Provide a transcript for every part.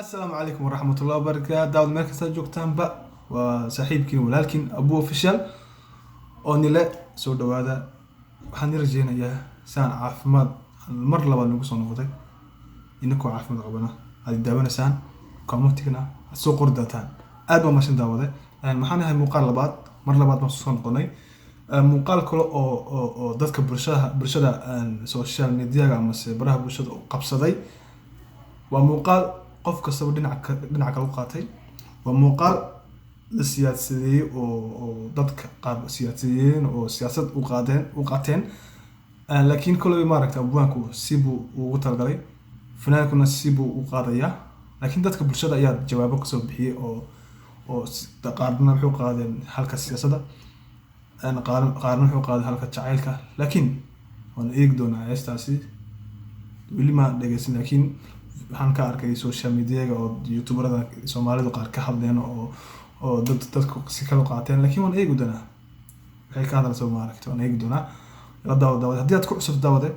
السلام عليكم ورحمة الله وبركاته. داود مركز جوجتان با وصاحبكي ولكن أبو اوفيشال أوني لا سو دوادا waxaan rajeynayaa saan caafimaad mar labaad nagu soo noqday inakoo caafimaad qabana aad daawanaysaan commentigna soo qordataan aad baa mashan daawade maxaan ahay muuqaal labaad mar labaad ma soo noqonay muuqaal kale oo dadka bulshada social media ama baraha bulshada u qabsaday waa muuqaal qof kasta dhinac kale u qaatay waa muuqaal la siyaasadeeyay oo dadka qaab siyaasadeeyeen oo siyaasad u qaateen laakiin kolay maaragtay abwaanku sibuu ugu talgalay fanaankuna sibuu u qaadaya laakiin dadka bulshada ayaa jawaabo ka soo bixiyay oo qaarna wuxuu qaadeen halka siyaasadda qaarna wuxuu qaaday halka jacaylka laakiin waan eegi doonaa heestaasi weli ma dhageysan laakiin waxaan ka arkay social media oo youtuberada Soomaalidu qaar ka hadleen oo dadku si kala qaateen laakiin waan eegi doonaa waxay ka hadlaysaa maaragtay waan eegi doonaa la daawada haddii aad ku cusub daawade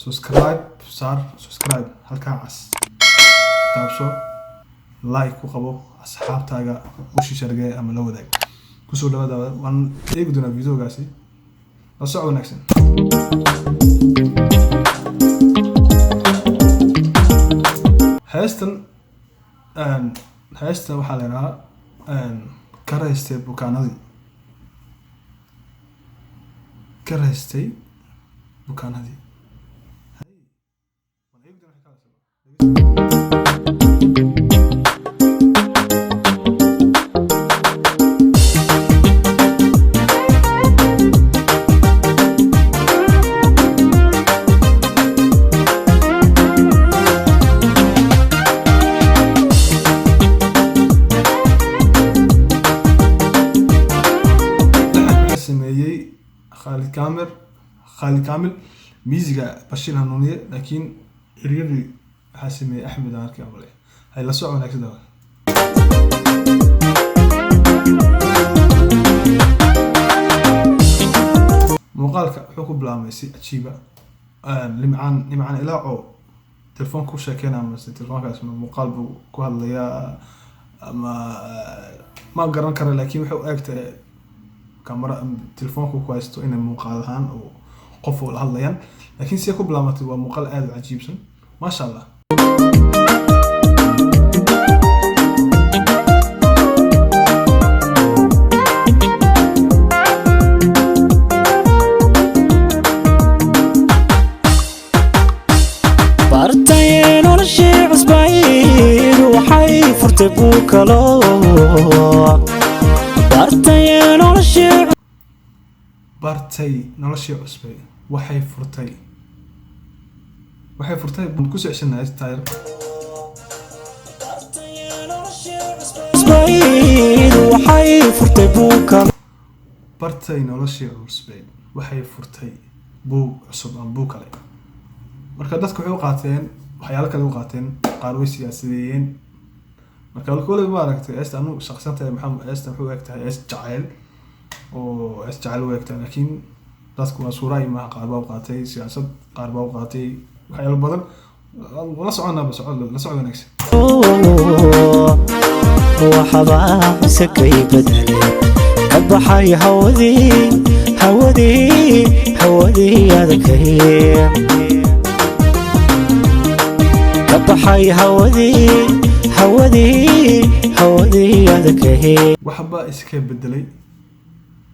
subscribe halka cas taabso like ku qabo asxaabtaaga u shargay ama la wadaag ku soo dhawaada waan eegi doonaa videogaasi la socod wanaagsan heestan waxaa la yiraahdaa karaystay bukaanadii خالد كامل ميزيكا بشير هنونية لكن ريري حاسمي أحمد عاركي أولي هاي لا سوء هناك دوا مقالك حكو بلا ميسي أتشيبا لمعان إلاعو تلفون كو شاكينا مس تلفون كاسمه مقال كو هالليا ما قرن كره لكن وحو أكتر كاميرا تلفونكو كويستو إن مقالهان أو قفوا الهضليان لكن سيكو بلامتي ومقال آد عجيبسن ما شاء الله بارتين ولا شيء عصبايد وحي فرتبوك لو بارتين ولا شيء bartay noloshii cusbay waxay furtay bun ku socodnaa style waxay furtay buuka bartay noloshii cusbay waxay furtay buug cusub aan buug kale marka dadku waxay u qaateen waxyaalo kale u qaateen qaar way siyaasadeeyeen marka kullu maaragtay anu shakhsiyadda maxamed wuxuu egtahay jacayl oo isjacayl u egtaa laakiin dadku waa suuray ma qaar baa u qaatay siyaasad qaar baa u qaatay waxyaalo badan la socon wanaagsan waxba sakay badalay ka baxay hawadii adkay ka baxay hawadii adkay waxba iska bedelay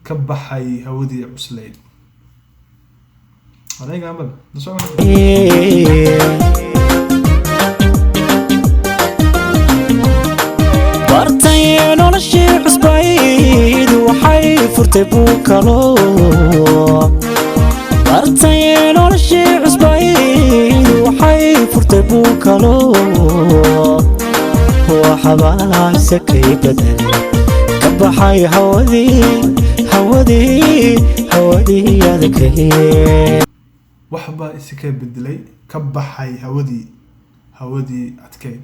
ka baxay hawadii cuslayd adeega amal bartay noloshii cusbayd waxay furtay buuka loo bartay noloshii cusbayd waxay furtay buuka loo waxba sakay badalay ka baxay hawadii adkay waxba iska bedelay ka baxay hawadii adkay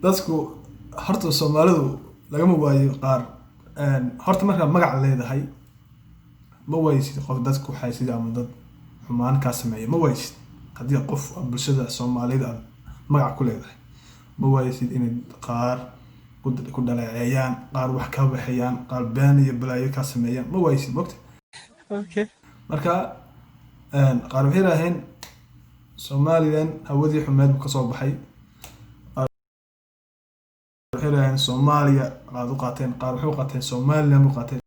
dadku horta Soomaalidu lagama waayo qaar horta marka magac leedahay ma waysid qof dadku xaysid ama dad xumaan ka sameeyay ma waysid haddii qof bulshada Soomaalida magac ku leedahay ma waaysid inay qaar ku dhaleeceeyaan qaar wax ka waxayaan qaar been iyo balaayo ka sameeyaan ma waaysid mogta marka qaar waxay raaheen Somaliland hawadii xumeed ka soo baxay waxay raaheen Soomaaliya qaad u qaateen qaar waxay u qaateen Somaliland u qaateen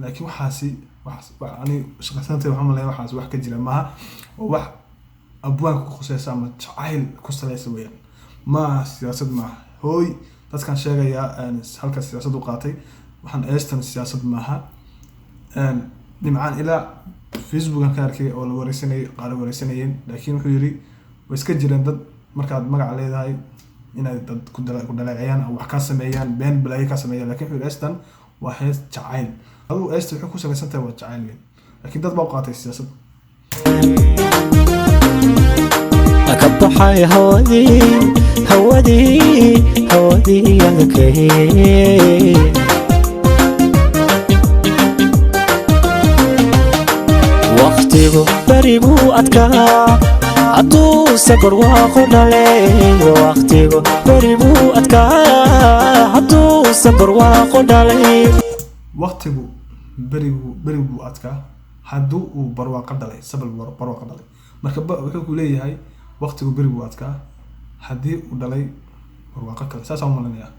laakiin waxaasi ani shaqaysantay waxaan leeyahay waxaas wax ka jira maaha oo wax abwaan ku khusaysa ama jacayl ku salaysan weeyaan ma siyaasad maaha hooy dadkan sheegaya halka siyaasad u qaatay waxaan eestan siyaasad maaha nimcaan ilaa Facebook ka arkay oo la wareysanay qaar wareysanayeen laakiin wuxuu yiri way iska jireen dad markaad magac leedahay inay dad ku dhaleeceeyaan oo wax ka sameeyaan been balaayo ka sameeyaan laakiin wuxuu eestan waa hees jacayl aduu eestan wuxuu ku salaysan tahay waa jacayl weyn laakiin dad baa u qaatay siyaasad akabaxay hawadii adkay waqtigu bari buu adkaa hadduu safar waaqu dhalay waqtigu bari buu adkaa hadduu safar waaqu dhalay waqtigu bari buu adkaa hadduu uu barwaaqo dhalay sabal barwaaqo dhalay marka wuxuu ku leeyahay waqtigu bari buu adkaa haddii uu dhalay barwaaqo kale saas aan malinayaa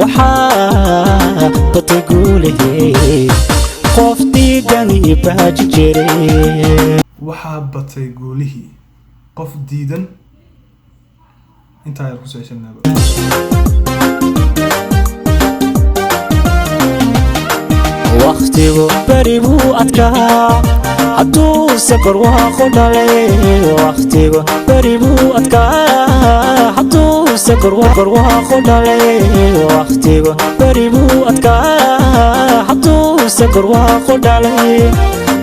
waxaa batay guulihii qof diidan ibaaji jiray waxaa batay guulihii qof diidan intaa yar ku seeshanaaba waqtigu bari buu adkaa hadduu safar waaqu dhalay waqtigu bari buu adkaa hadduu safar waaqu dhalay waqtigu bari buu adkaa hadduu safar waaqu dhalay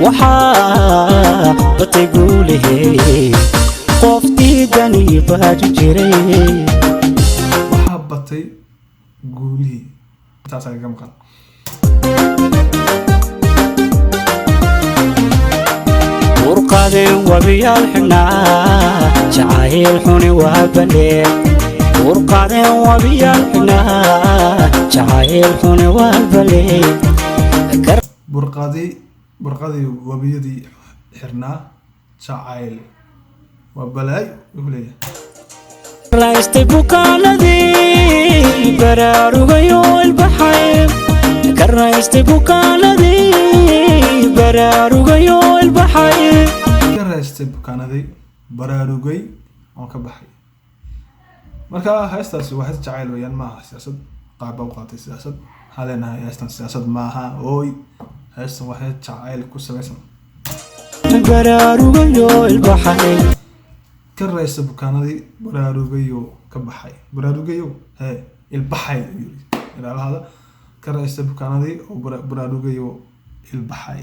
waxaa batay guulihii qof diidan ibaaji jiray waxaa batay guulihii intaas ay ka maqan urqadeen wabiyaal xidhnaa jacayl xuni waa balee urqadeen wabiyaal xidhnaa jacayl xuni waa balee burqadii wabiyadii xirnaa jacayl waa balaay wuxuu leeyahay raystay bukaanadii baraarugayo ilbaxay ka raystay bukaanadii baraarugayo ilbaxay ka raystay bukaanadii baraarugay oo ka baxay marka heestaasi waa hees jacayl weeyaan maaha siyaasad qaab u qaatay siyaasad haleenahay heestan siyaasad maaha ooy heestan waa hees jacayl ku salaysan baraarugayo ilbaxay ka raystay bukaanadii baraarugayo ka baxay baraarugayo ilbaxay ilaalahada ka raystay bukaanadii oo baraarugayo ilbaxay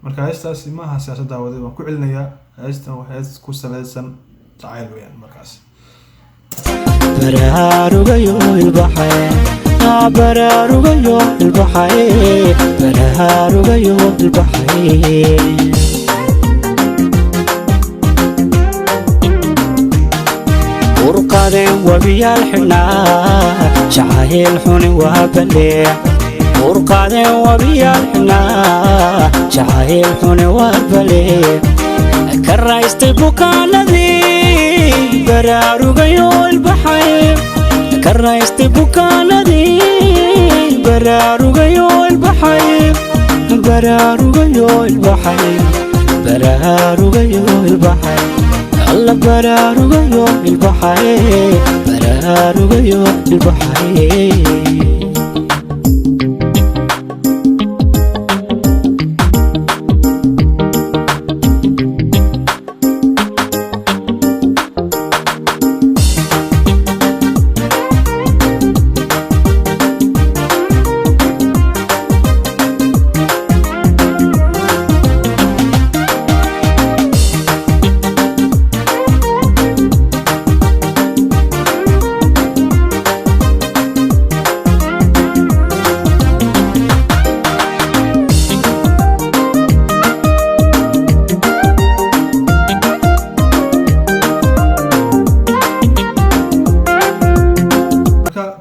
marka heestaasi maaha siyaasad daawaday waan ku celinayaa heestan waa hees ku salaysan jacayl weeyaan markaas baraarugayo ilbaxay baraarugayo ilbaxay baraarugayo ilbaxay urqadeen wabiyaal xidhnaa jacayl xuni waa balee urqadeen wabiyaal xidhnaa jacayl xuni waa balee ka raystay bukaanadii baraarugayo ilbaxay ka raystay bukaanadii baraarugayo ilbaxay baraarugayo ilbaxay baraarugayo ilbaxay alla baraarugayo ilbaxay baraarugayo ilbaxay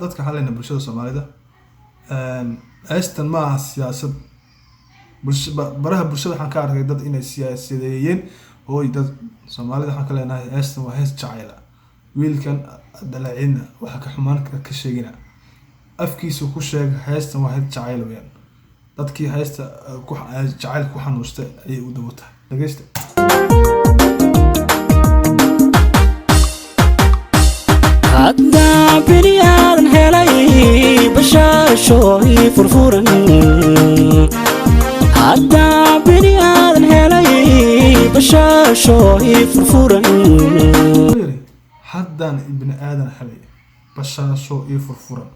dadka xalina bulshada Soomaalida heestan ma aha siyaasad baraha bulshada waxaan ka arkay dad inay siyaasadeeyeen oo dad Soomaalida waxaan ka leenahay heestan waa hees jacayl wiilkan dalaciina waxa ka xumaan ka sheegina afkiisu ku sheeg heestan waa hees jacayl weeyaan dadkii heesta ku jacayl ku xanuustay ay u dawata dhageysta hadda biriyaan helay bashashooy furfuran hadda biriyaan helay bashashooy furfuran haddaan ibni aadan helay bashashooy furfuran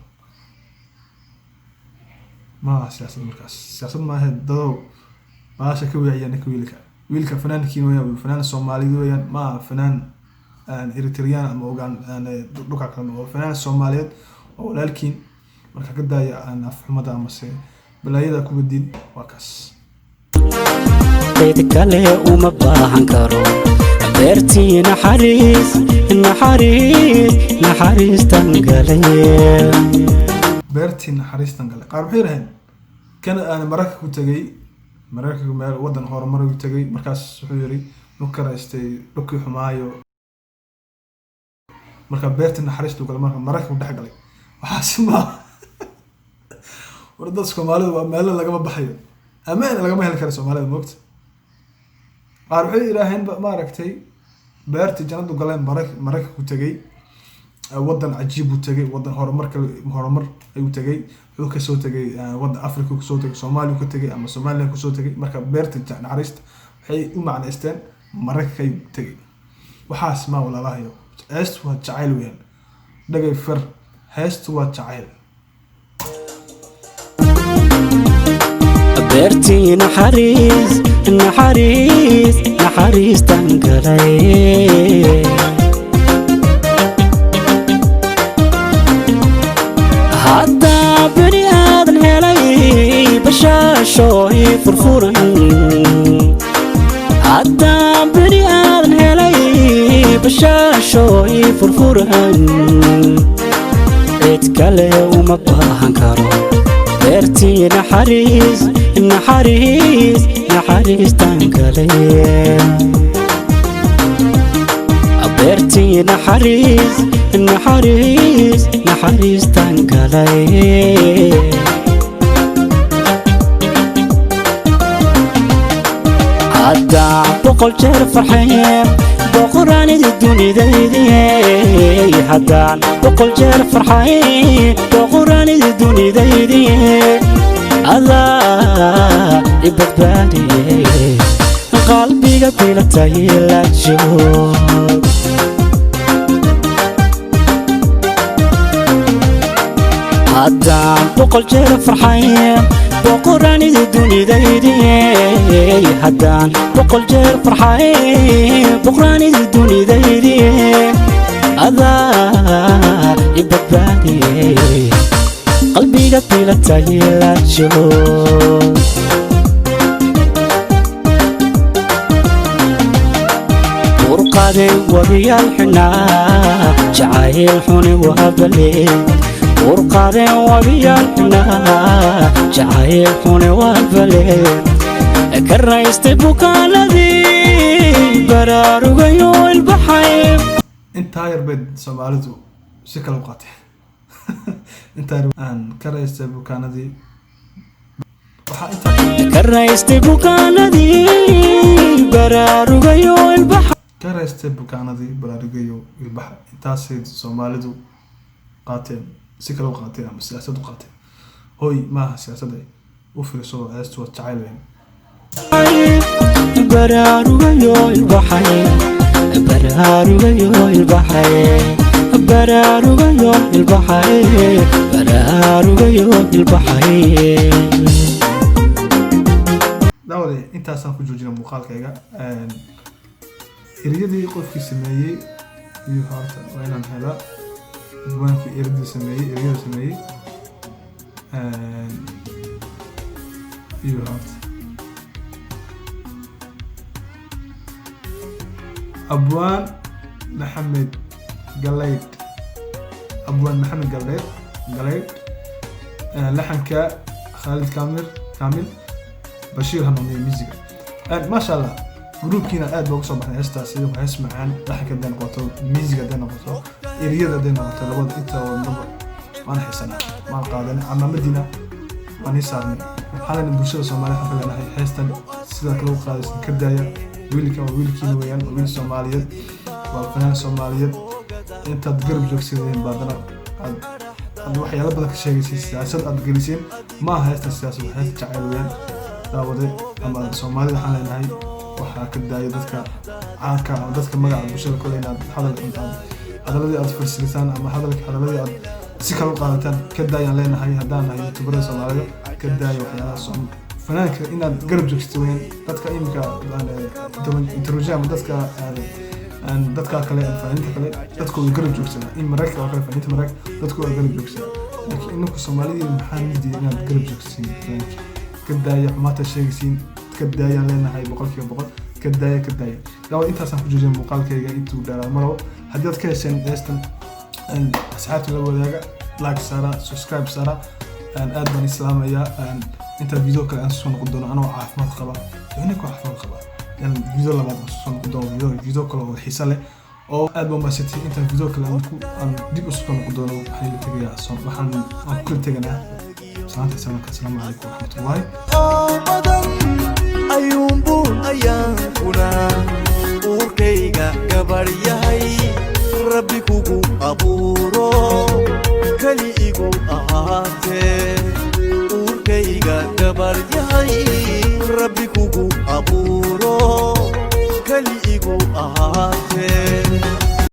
ما سياسة مركز سياسة ما هي ضو باشا كوي يعني ويلك فنان كينويا وفنان الصومالي ويا ما فنان إريتريان أما وقعن أنا دكا كانوا فنان الصوماليات ولكن مركز كده أنا في حمد أمسي بلا يدا كوي الدين وكاس بيتك عليه وما باهن كارو بيرتي نحاريس تنقلي beertii naxariistan gale qaar waxay rahayn kan aan Mareykanka ku tagay Mareykanka meel wadan horumar u tagay markaas wuxuu yiri dhulkaraystay dhulkii xumaayo marka beertii naxariistu gale marka Mareykanka dhex galay waxa sima warda Soomaalidu waa meel laga baxayo amaan laga heli karo Soomaalida moogta qaar waxay yiraahdeen ma aragtay beertii jannadu galeen Mareykanka ku tagay wadan cajiib u tagay wadan horumar ayuu tagay wuxuu ka soo tagay wadan Afrika ku soo tagay Soomaaliya ku tagay ama Soomaaliya ku soo tagay marka beerta naxariista waxay u macnaysteen Mareykanka ayuu tagay waxaas ma walaalahayo heestu waa jacayl weeyaan dhagay far heestu waa jacayl beertii naxariis tangalay hadda biriyaan helay bashashooy furfuran hadda biriyaan helay bashashooy furfuran cid kale uma baahan karo beertii naxariis tangalay beertii naxariis tangalay hadda boqol jeer farxeen boqoraanida dunidaydi haddaan boqol jeer farxeen boqoraanida dunidaydi Allah ibadbaadiyay qalbiga bilatay la joog haddaan boqol jeer farxeen boqoraanida dunidaydi haddaan boqol jeer farxeen boqoraanida dunidaydi Allah ibadbaadiyay qalbiga bilatay la joog urqaday wabiyal xunaa jacayl xuni wabalay urqaday wabiyal xunaa jacayl xuni wabalay karaystay bukaanadii baraarugayo ilbaxay intaa yar bay Soomaalidu si kala qaatay intaa aan karaystay bukaanadii karaystay bukaanadii baraarugayo ilbaxay karaystay bukaanadii baraarugayo ilbaxay intaasay Soomaalidu qaateen si kala qaateen ama siyaasad u qaateen hooy ma siyaasadda u fiirso heestu waa jacayl baraarugayo ilbaxay baraarugayo ilbaxay baraarugayo ilbaxay baraarugayo ilbaxay dawade intaasaan ku joojina muuqaalkayga eriyadii qofkii sameeyay iyo horta waa inaan helaa duwaankii eriyada sameeyay iyo horta abwaan maxamed galeyd galay laxanka Khalid Kamil Bashir Hanuuniye music ما شاء الله جروبكينا aad baa soo baxay heestaas iyo hees macaan laxanka dan qoto music dan qoto eriyada dan qoto labada inta waan xiisanaa ma qaadan ama madina waan isaarnay xalan bulshada Soomaaliyeed xafla lanahay heestan sida kale u qaadaysan ka daaya wiilkiina weeyaan wiil Soomaaliyeed waa fanaan Soomaaliyeed inta garab joogsadeen baadana aad waxyaalo badan ka sheegaysiin siyaasad aad geliseen ma aha heestan siyaasad hees jacayl weeyaan daawaday ama Soomaalida waxaan leenahay waxaa ka daaya dadka caanka ama dadka magaca bulshada kale inaad hadaladii aad farsiisaan ama hadaladii aad si kale u qaadataan ka daayaan leenahay haddaan nahay youtuberada Soomaalida ka daaya waxyaalaha fanaanka inaad garab joogsato weeyaan dadka imika introduction dadka kale fanaaniinta kale dadkooda garab joogsana in Mareykanka oo kale fanaaniinta Mareykanka dadkooda garab joogsana laakiin inaku Soomaalida maxaa nidii inaad garab joogsatiin fanaanka ka daaya xumaata sheegaysiin ka daayaan leenahay 100% ka daaya dawa intaasaan ku joojin muuqaalkayga intuu dheeraa maro haddii aad ka hesheen heestan asxaabta la wadaaga like sara subscribe sara aad baan islaamayaa inta video kale aan soo noqon doono anoo caafimaad qaba inako caafimaad qaba video labaad soo noqon doono video kale oo xiiso leh oo aad baan maashatay inta video kale aan dib u soo noqon doono waxaan la tagayaa waxaan ku taganaa salaanta salaamu calaykum waraxmatullaahi ayuunbuun ayaankuna uurkayga gabar yahay rabbi kugu abuuro kali igu ahaatee uurkayga gabar yahay rabbi kugu abuuro kali igu ahaatee